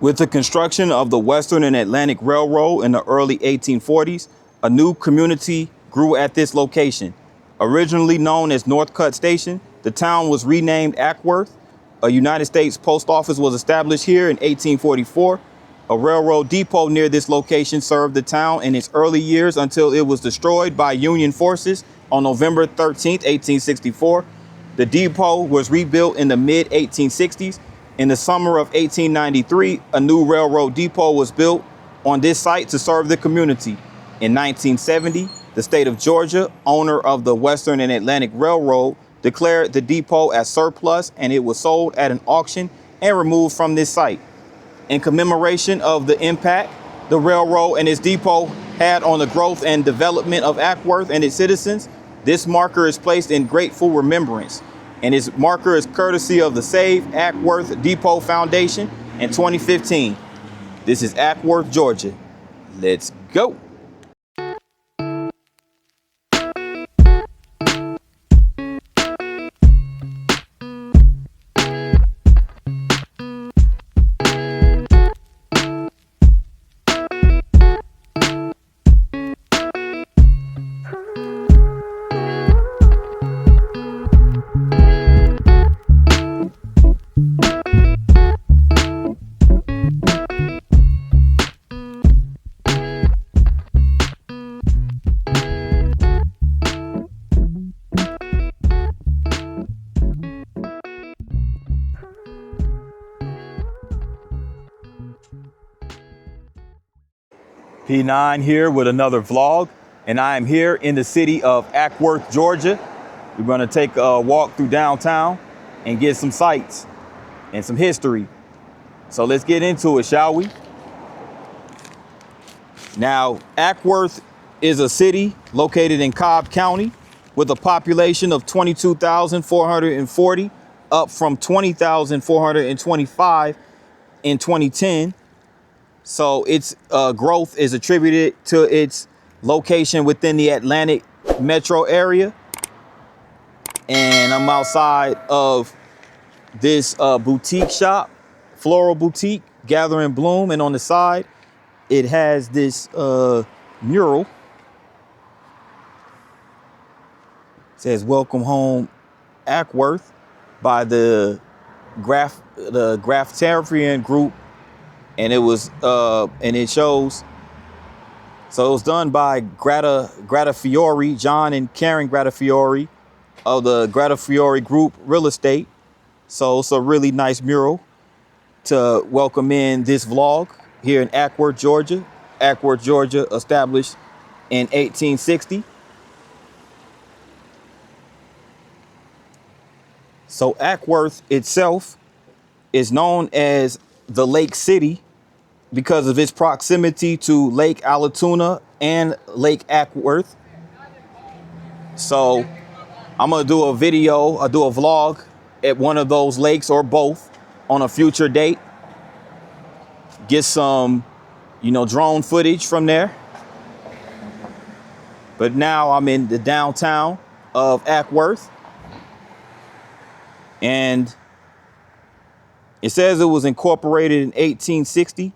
With the construction of the Western and Atlantic Railroad in the early 1840s, a new community grew at this location. Originally known as Northcutt Station, the town was renamed Acworth. A United States post office was established here in 1844. A railroad depot near this location served the town in its early years until it was destroyed by Union forces on November 13, 1864. The depot was rebuilt in the mid-1860s. In the summer of 1893, a new railroad depot was built on this site to serve the community. In 1970, the state of Georgia, owner of the Western and Atlantic Railroad, declared the depot as surplus, and it was sold at an auction and removed from this site. In commemoration of the impact the railroad and its depot had on the growth and development of Acworth and its citizens, this marker is placed in grateful remembrance. And its marker is courtesy of the Save Acworth Depot Foundation in 2015. This is Acworth, Georgia. Let's go. P9 here with another vlog, and I am here in the city of Acworth, Georgia. We're going to take a walk through downtown and get some sights and some history. So let's get into it, shall we? Now, Acworth is a city located in Cobb County with a population of 22,440, up from 20,425 in 2010. So its growth is attributed to its location within the Atlantic metro area. And I'm outside of this boutique shop, floral boutique, Gathering Bloom. And on the side, it has this mural. It says, "Welcome Home, Acworth," by the Graftarian group. And it was, and it shows, so it was done by Gratafiore, John and Karen Gratafiore of the Gratafiore Group Real Estate. So it's a really nice mural to welcome in this vlog here in Acworth, Georgia. Acworth, Georgia, established in 1860. So Acworth itself is known as the Lake City because of its proximity to Lake Allatoona and Lake Acworth. So I'm gonna do a video, I'll do a vlog at one of those lakes or both on a future date. Get some, drone footage from there. But now I'm in the downtown of Acworth. And it says it was incorporated in 1860,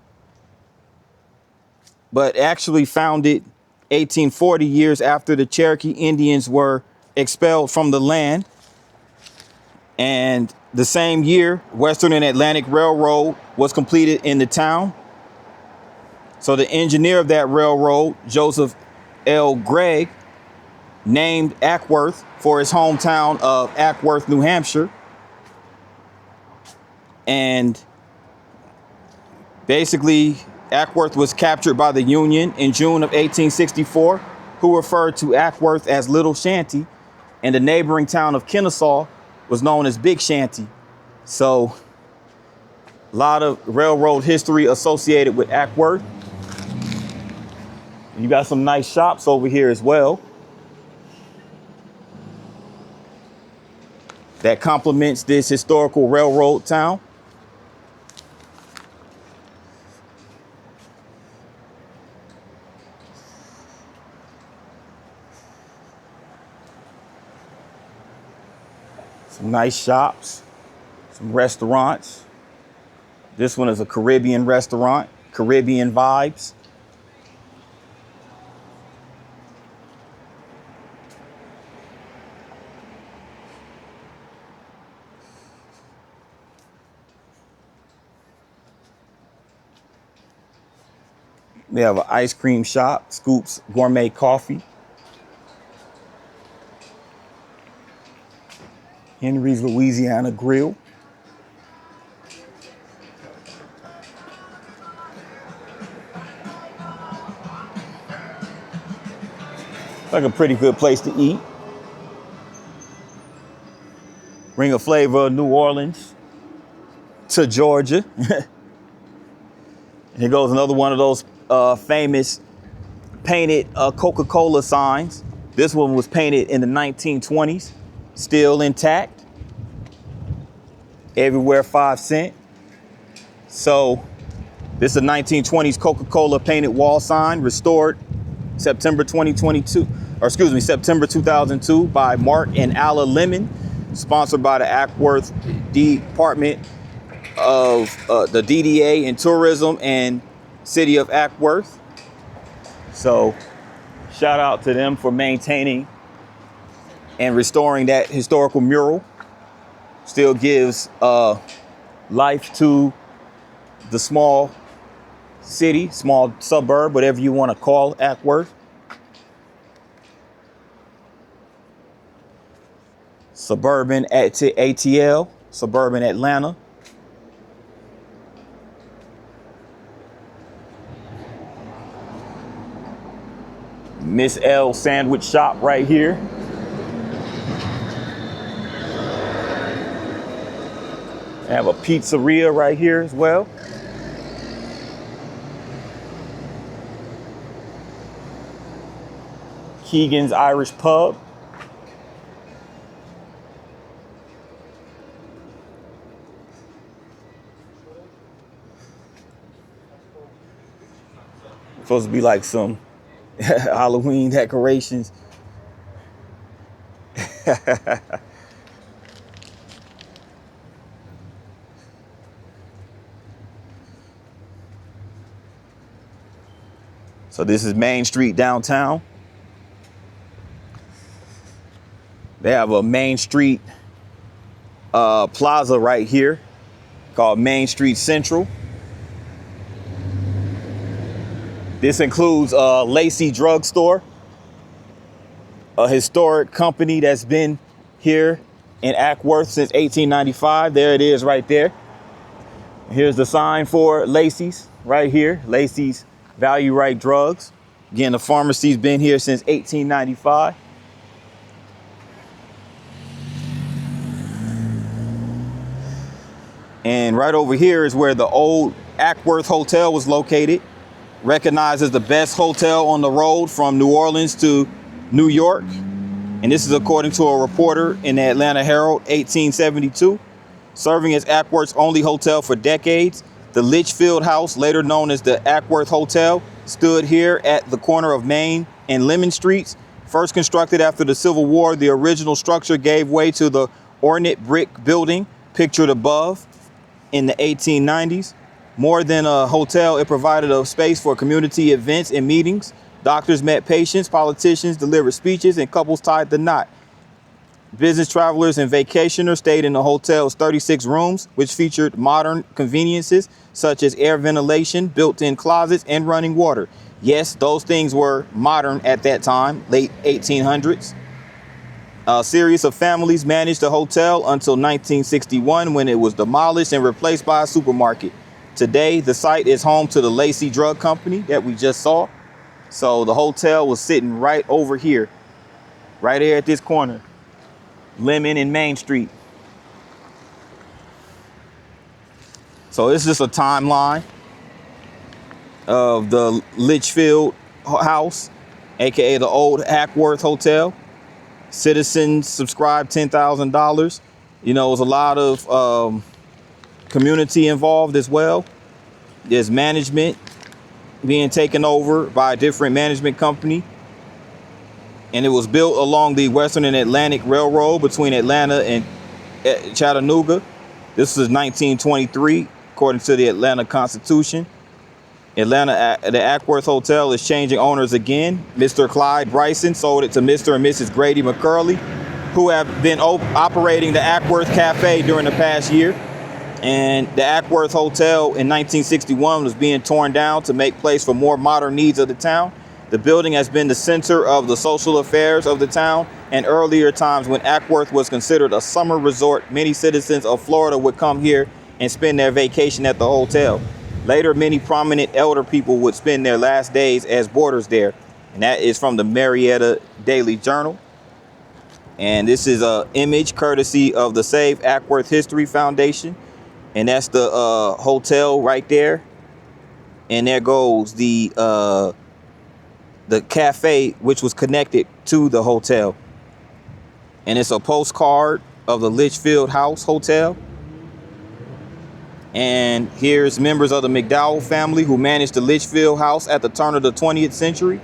but actually founded 1840, years after the Cherokee Indians were expelled from the land. And the same year, Western and Atlantic Railroad was completed in the town. So the engineer of that railroad, Joseph L. Gregg, named Acworth for his hometown of Acworth, New Hampshire. And basically, Acworth was captured by the Union in June of 1864, who referred to Acworth as Little Shanty, and the neighboring town of Kennesaw was known as Big Shanty. So a lot of railroad history associated with Acworth. You got some nice shops over here as well that complements this historical railroad town. Some nice shops, some restaurants. This one is a Caribbean restaurant, Caribbean vibes. They have an ice cream shop, Scoops Gourmet Coffee. Henry's Louisiana Grill. Like a pretty good place to eat. Bring a flavor of New Orleans to Georgia. Here goes another one of those famous painted Coca-Cola signs. This one was painted in the 1920s, still intact. Everywhere 5 cents. So this is a 1920s Coca-Cola painted wall sign, restored September 2022, or excuse me, September 2002 by Mark and Alla Lemon, sponsored by the Acworth Department of the DDA in Tourism and City of Acworth. So shout out to them for maintaining and restoring that historical mural. Still gives life to the small city, small suburb, whatever you want to call Acworth. Suburban at ATL, suburban Atlanta. Miss L sandwich shop right here. I have a pizzeria right here as well. Keegan's Irish Pub. Supposed to be like some Halloween decorations. So this is Main Street downtown. They have a Main Street plaza right here called Main Street Central. This includes Lacey Drug Store, a historic company that's been here in Acworth since 1895. There it is right there. Here's the sign for Lacey's right here. Lacey's Value Right Drugs. Again, the pharmacy's been here since 1895. And right over here is where the old Acworth Hotel was located. Recognized as the best hotel on the road from New Orleans to New York. And this is according to a reporter in the Atlanta Herald, 1872. Serving as Acworth's only hotel for decades, the Litchfield House, later known as the Acworth Hotel, stood here at the corner of Main and Lemon Streets. First constructed after the Civil War, the original structure gave way to the ornate brick building pictured above in the 1890s. More than a hotel, it provided a space for community events and meetings. Doctors met patients, politicians delivered speeches, and couples tied the knot. Business travelers and vacationers stayed in the hotel's 36 rooms, which featured modern conveniences such as air ventilation, built-in closets, and running water. Yes, those things were modern at that time, late 1800s. A series of families managed the hotel until 1961, when it was demolished and replaced by a supermarket. Today, the site is home to the Lacey Drug Company that we just saw. So the hotel was sitting right over here, right here at this corner, Lemon and Main Street. So it's just a timeline of the Litchfield House, aka the old Acworth Hotel. Citizens subscribed $10,000. You know, it was a lot of community involved as well. There's management being taken over by a different management company. And it was built along the Western and Atlantic Railroad between Atlanta and Chattanooga. This was 1923. according to the Atlanta Constitution. Atlanta, the Acworth Hotel is changing owners again. Mr. Clyde Bryson sold it to Mr. and Mrs. Grady McCurley, who have been operating the Acworth Cafe during the past year. And the Acworth Hotel in 1961 was being torn down to make place for more modern needs of the town. The building has been the center of the social affairs of the town. And earlier times when Acworth was considered a summer resort, many citizens of Florida would come here and spend their vacation at the hotel. Later, many prominent elder people would spend their last days as boarders there. And that is from the Marietta Daily Journal. And this is an image courtesy of the Save Acworth History Foundation. And that's the hotel right there. And there goes the cafe, which was connected to the hotel. And it's a postcard of the Litchfield House Hotel. And here's members of the McDowell family who managed the Litchfield House at the turn of the 20th century.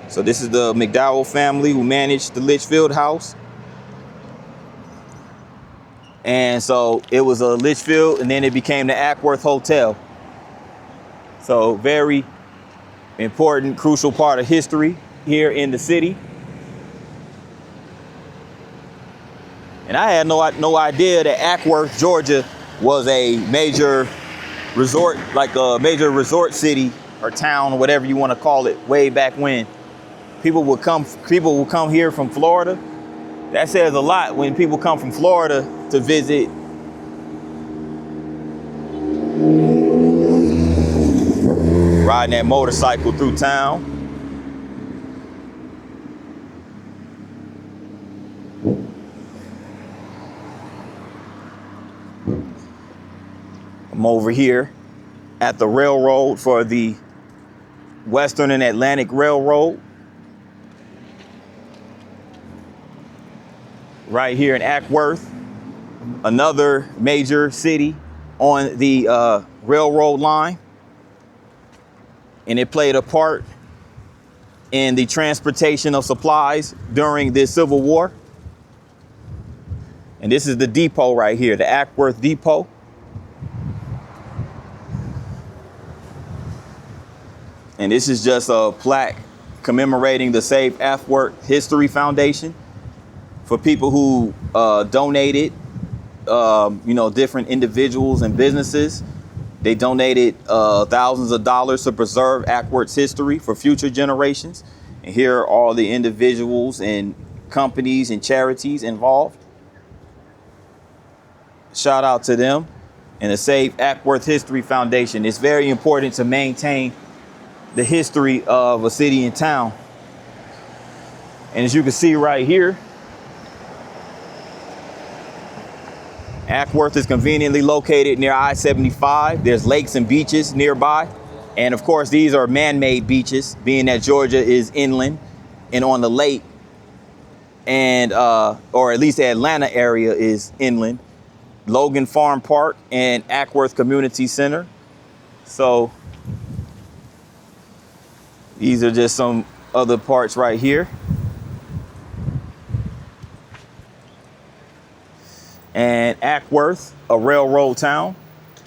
So this is the McDowell family who managed the Litchfield House. And so it was a Litchfield, and then it became the Acworth Hotel. So very important, crucial part of history here in the city. And I had no idea that Acworth, Georgia, was a major resort, like a major resort city or town or whatever you want to call it, way back when. People will come here from Florida. That says a lot when people come from Florida to visit. Riding that motorcycle through town. I'm over here at the railroad for the Western and Atlantic Railroad. Right here in Acworth, another major city on the railroad line. And it played a part in the transportation of supplies during the Civil War. And this is the depot right here, the Acworth Depot. And this is just a plaque commemorating the Save Acworth History Foundation for people who donated, different individuals and businesses. They donated thousands of dollars to preserve Acworth's history for future generations. And here are all the individuals and companies and charities involved. Shout out to them and the Save Acworth History Foundation. It's very important to maintain the history of a city and town. And as you can see right here, Acworth is conveniently located near I-75. There's lakes and beaches nearby. And of course, these are man-made beaches, being that Georgia is inland and on the lake, and or at least the Atlanta area is inland. Logan Farm Park and Acworth Community Center. So these are just some other parts right here. And Acworth, a railroad town.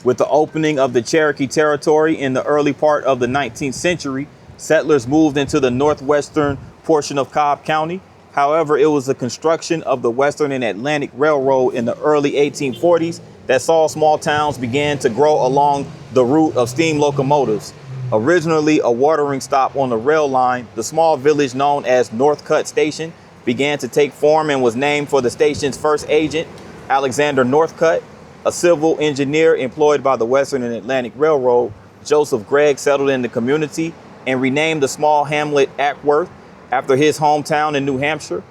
With the opening of the Cherokee Territory in the early part of the 19th century, settlers moved into the northwestern portion of Cobb County. However, it was the construction of the Western and Atlantic Railroad in the early 1840s that saw small towns begin to grow along the route of steam locomotives. Originally a watering stop on the rail line, the small village known as Northcutt Station began to take form and was named for the station's first agent, Alexander Northcutt. A civil engineer employed by the Western and Atlantic Railroad, Joseph Gregg, settled in the community and renamed the small hamlet Acworth after his hometown in New Hampshire.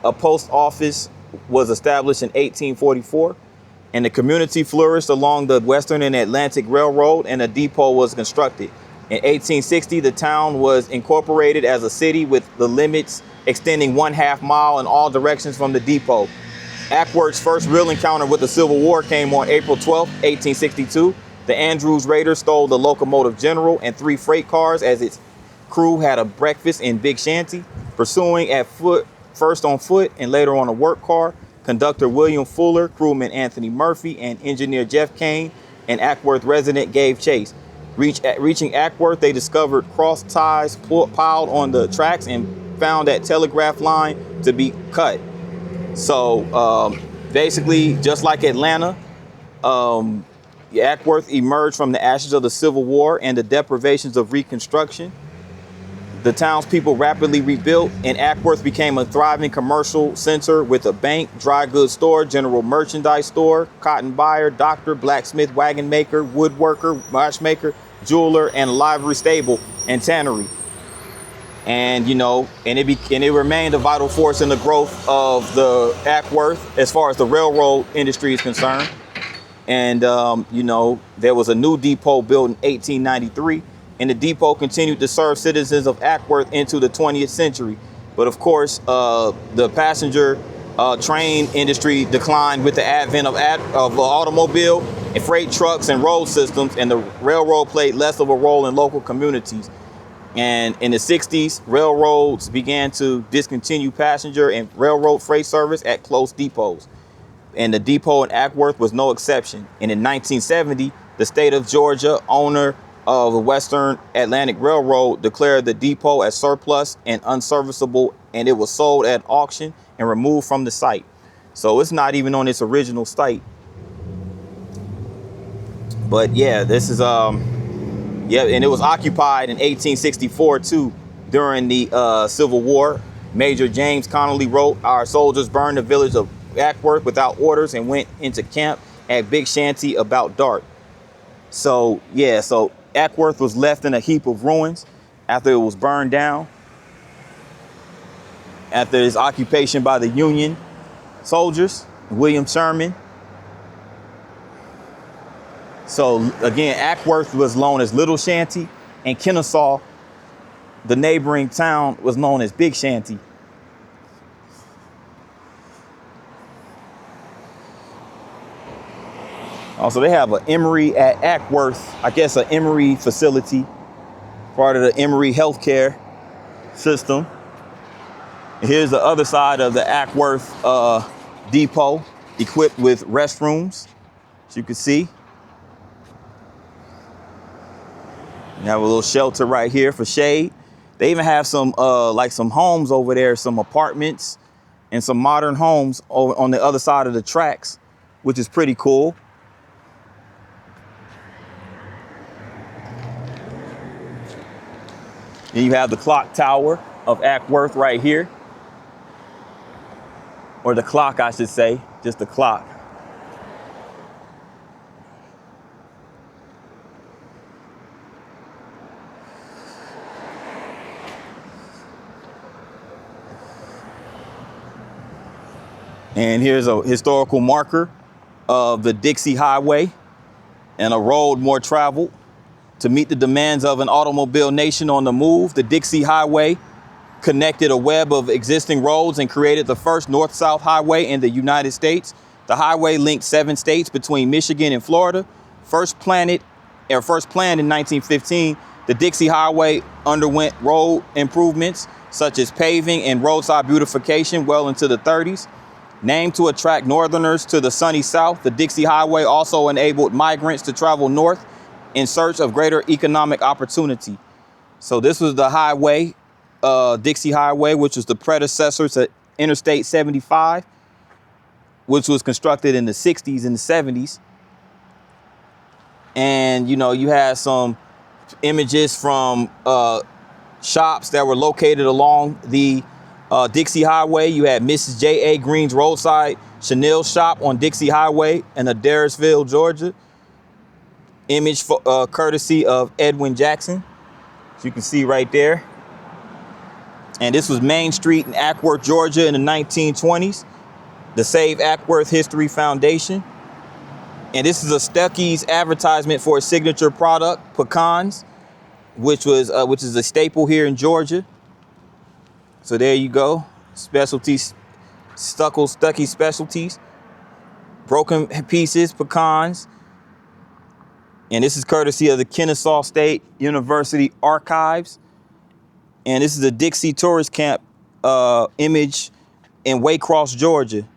A post office was established in 1844, and the community flourished along the Western and Atlantic Railroad, and a depot was constructed. In 1860, the town was incorporated as a city with the limits extending 1/2 mile in all directions from the depot. Acworth's first real encounter with the Civil War came on April 12, 1862. The Andrews Raiders stole the locomotive General and 3 freight cars as its crew had a breakfast in Big Shanty. Pursuing at foot, first on foot and later on a work car, conductor William Fuller, crewman Anthony Murphy, and engineer Jeff Kane an Acworth resident gave chase. Reaching Acworth, they discovered cross ties piled on the tracks and found that telegraph line to be cut. So basically, just like Atlanta, Acworth emerged from the ashes of the Civil War and the deprivations of Reconstruction. The townspeople rapidly rebuilt, and Acworth became a thriving commercial center with a bank, dry goods store, general merchandise store, cotton buyer, doctor, blacksmith, wagon maker, woodworker, watchmaker, jeweler, and livery stable and tannery. And it remained a vital force in the growth of the Acworth as far as the railroad industry is concerned. And there was a new depot built in 1893. And the depot continued to serve citizens of Acworth into the 20th century. But of course, the passenger train industry declined with the advent of automobile and freight trucks and road systems, and the railroad played less of a role in local communities. And in the 60s, railroads began to discontinue passenger and railroad freight service at close depots. And the depot in Acworth was no exception. And in 1970, the state of Georgia, owner of the Western Atlantic Railroad, declared the depot as surplus and unserviceable, and it was sold at auction and removed from the site. So it's not even on its original site. But yeah, this is and it was occupied in 1864 too, during the Civil War. Major James Connolly wrote, "Our soldiers burned the village of Acworth without orders and went into camp at Big Shanty about dark." So Acworth was left in a heap of ruins after it was burned down, after its occupation by the Union soldiers, William Sherman. So again, Acworth was known as Little Shanty, and Kennesaw, the neighboring town, was known as Big Shanty. Also, they have an Emory at Acworth, I guess an Emory facility, part of the Emory healthcare system. Here's the other side of the Acworth depot, equipped with restrooms, as you can see. You have a little shelter right here for shade. They even have some homes over there, some apartments and some modern homes over on the other side of the tracks, which is pretty cool. And you have the clock tower of Acworth right here. Or the clock, I should say, just the clock. And here's a historical marker of the Dixie Highway and a road more traveled. To meet the demands of an automobile nation on the move, the Dixie Highway connected a web of existing roads and created the first north-south highway in the United States. The highway linked 7 states between Michigan and Florida. First planned in 1915, the Dixie Highway underwent road improvements such as paving and roadside beautification well into the 30s. Named to attract northerners to the sunny south, the Dixie Highway also enabled migrants to travel north in search of greater economic opportunity. So this was the highway, Dixie Highway, which was the predecessor to Interstate 75, which was constructed in the 60s and the 70s. And, you had some images from shops that were located along the Dixie Highway. You had Mrs. J.A. Green's roadside Chanel shop on Dixie Highway in Adairsville, Georgia. Image courtesy of Edwin Jackson, as you can see right there. And this was Main Street in Acworth, Georgia in the 1920s. The Save Acworth History Foundation. And this is a Stuckey's advertisement for a signature product, pecans, which is a staple here in Georgia. So there you go. Specialties, Stuckey specialties. Broken pieces, pecans. And this is courtesy of the Kennesaw State University Archives. And this is a Dixie tourist camp image in Waycross, Georgia.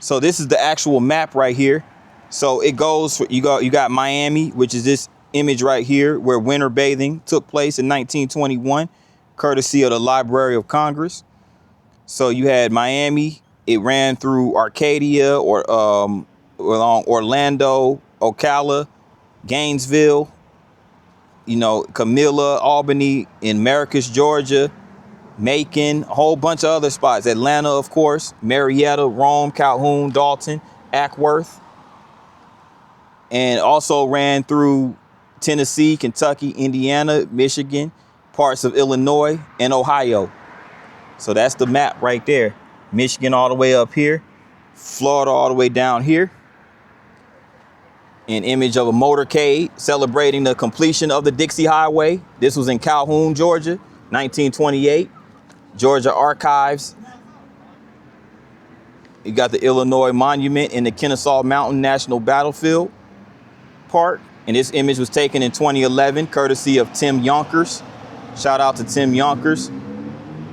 So this is the actual map right here, So it goes for, you got Miami, which is this image right here where winter bathing took place in 1921, courtesy of the Library of Congress. So you had Miami, it ran through Arcadia or along Orlando, Ocala, Gainesville, Camilla, Albany, in Marcus, Georgia, Macon, a whole bunch of other spots. Atlanta, of course, Marietta, Rome, Calhoun, Dalton, Acworth, and also ran through Tennessee, Kentucky, Indiana, Michigan, parts of Illinois, and Ohio. So that's the map right there. Michigan all the way up here, Florida all the way down here. An image of a motorcade celebrating the completion of the Dixie Highway. This was in Calhoun, Georgia, 1928. Georgia Archives. You got the Illinois Monument in the Kennesaw Mountain National Battlefield Park. And this image was taken in 2011, courtesy of Tim Yonkers. Shout out to Tim Yonkers.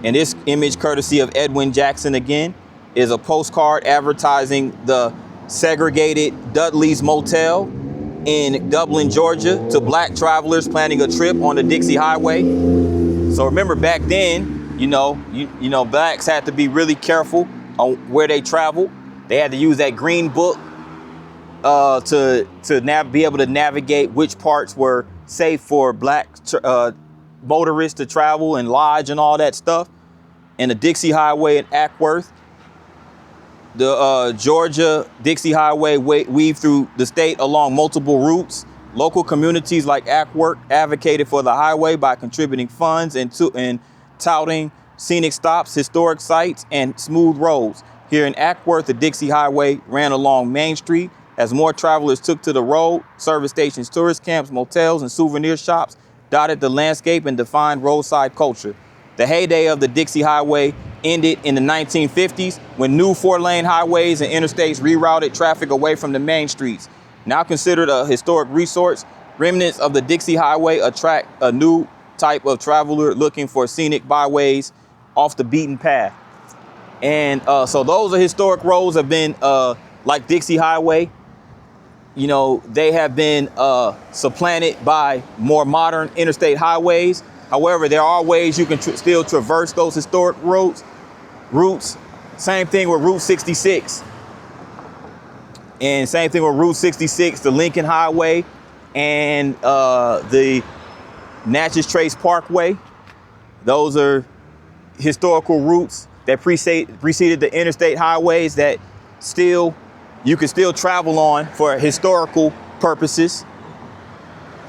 And this image, courtesy of Edwin Jackson again, is a postcard advertising the segregated Dudley's Motel in Dublin, Georgia, to black travelers planning a trip on the Dixie Highway. So remember back then, blacks had to be really careful on where they traveled. They had to use that green book to be able to navigate which parts were safe for black motorists to travel and lodge and all that stuff. And the Dixie Highway in Acworth, the Georgia Dixie Highway weaved through the state along multiple routes. Local communities like Acworth advocated for the highway by contributing funds and touting scenic stops, historic sites, and smooth roads. Here in Acworth, the Dixie Highway ran along Main Street as more travelers took to the road. Service stations, tourist camps, motels, and souvenir shops dotted the landscape and defined roadside culture. The heyday of the Dixie Highway ended in the 1950s when new 4-lane highways and interstates rerouted traffic away from the main streets. Now considered a historic resource, remnants of the Dixie Highway attract a new type of traveler looking for scenic byways off the beaten path. And so those are historic roads have been like Dixie Highway. They have been supplanted by more modern interstate highways. However, there are ways you can still traverse those historic routes. Same thing with Route 66. And same thing with Route 66, the Lincoln Highway, and the Natchez Trace Parkway. Those are historical routes that preceded the interstate highways that you can still travel on for historical purposes.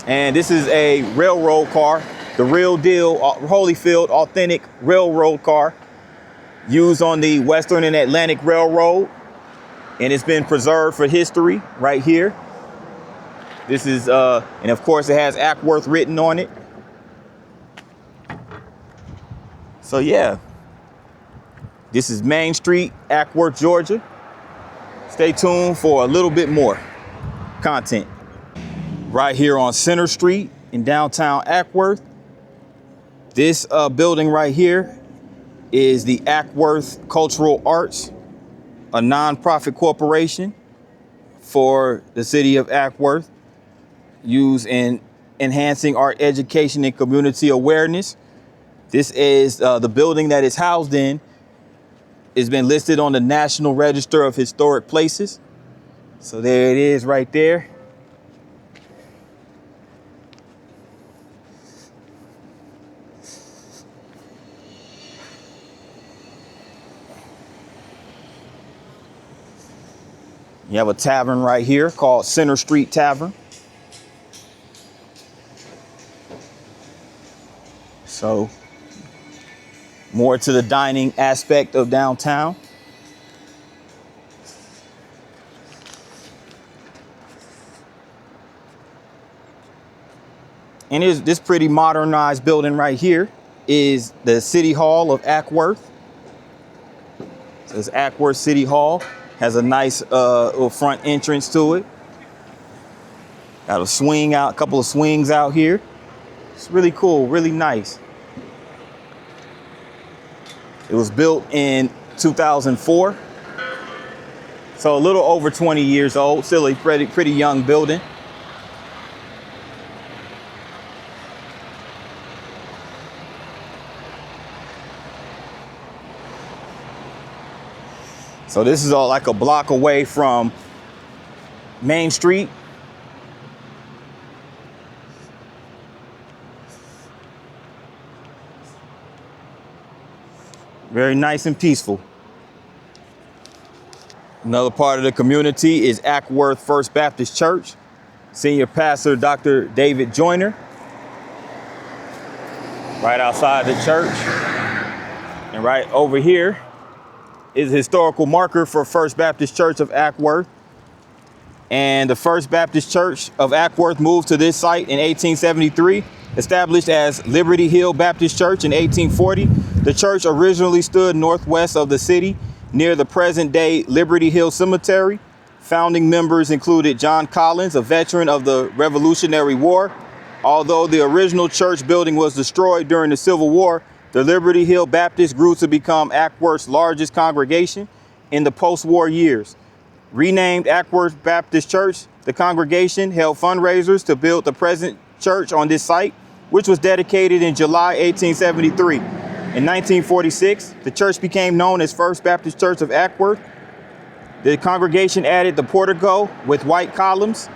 And this is a railroad car, the real deal, Holyfield authentic railroad car used on the Western and Atlantic Railroad. And it's been preserved for history right here. This is, and of course it has Acworth written on it. So yeah, this is Main Street, Acworth, Georgia. Stay tuned for a little bit more content. Right here on Center Street in downtown Acworth. This building right here is the Acworth Cultural Arts, a nonprofit corporation for the city of Acworth, used in enhancing art education and community awareness. This is the building that it's housed in. It's been listed on the National Register of Historic Places. So there it is right there. You have a tavern right here called Center Street Tavern. So more to the dining aspect of downtown. And this pretty modernized building right here is the City Hall of Acworth. So it's Acworth City Hall. Has a nice little front entrance to it. Got a couple of swings out here. It's really cool, really nice. It was built in 2004. So a little over 20 years old, still a pretty young building. So this is all like a block away from Main Street. Very nice and peaceful. Another part of the community is Acworth First Baptist Church. Senior pastor, Dr. David Joyner. Right outside the church. And right over here is a historical marker for First Baptist Church of Acworth. And the First Baptist Church of Acworth moved to this site in 1873, established as Liberty Hill Baptist Church in 1840. The church originally stood northwest of the city near the present-day Liberty Hill Cemetery. Founding members included John Collins, a veteran of the Revolutionary War. Although the original church building was destroyed during the Civil War, the Liberty Hill Baptist grew to become Acworth's largest congregation in the post-war years. Renamed Acworth Baptist Church, the congregation held fundraisers to build the present church on this site, which was dedicated in July 1873. In 1946, the church became known as First Baptist Church of Acworth. The congregation added the portico with white columns,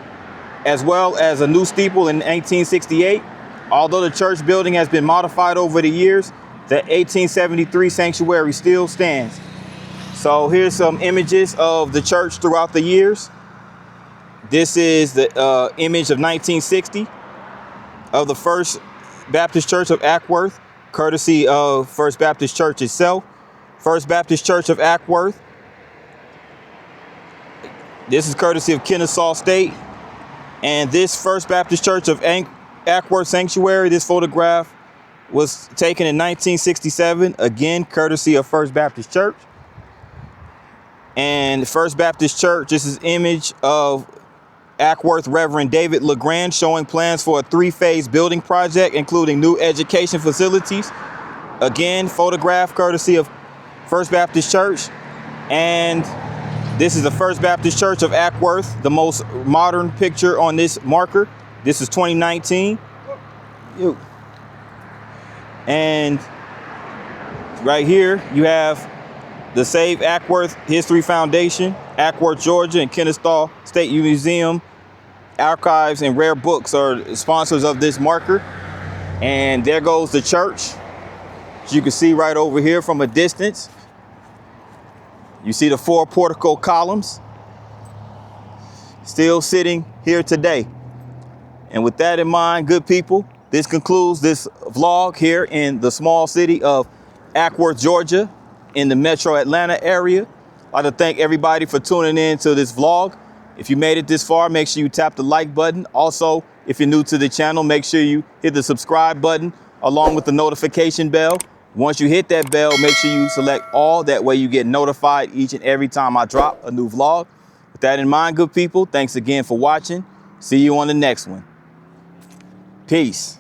as well as a new steeple in 1868. Although the church building has been modified over the years, the 1873 sanctuary still stands. So here's some images of the church throughout the years. This is the image of 1960 of the First Baptist Church of Acworth, courtesy of First Baptist Church itself. First Baptist Church of Acworth. This is courtesy of Kennesaw State. And this First Baptist Church of Acworth Sanctuary, this photograph was taken in 1967, again, courtesy of First Baptist Church. And First Baptist Church, this is image of Acworth Reverend David LeGrand showing plans for a 3-phase building project, including new education facilities. Again, photograph courtesy of First Baptist Church. And this is the First Baptist Church of Acworth, the most modern picture on this marker. This is 2019. And right here, you have the Save Acworth History Foundation, Acworth, Georgia, and Kennesaw State Museum Archives and Rare Books are sponsors of this marker. And there goes the church, as you can see right over here from a distance. You see the 4 portico columns still sitting here today. And with that in mind, good people, this concludes this vlog here in the small city of Acworth, Georgia, in the metro Atlanta area. I'd like to thank everybody for tuning in to this vlog. If you made it this far, make sure you tap the like button. Also, if you're new to the channel, make sure you hit the subscribe button along with the notification bell. Once you hit that bell, make sure you select all. That way you get notified each and every time I drop a new vlog. With that in mind, good people, thanks again for watching. See you on the next one. Peace.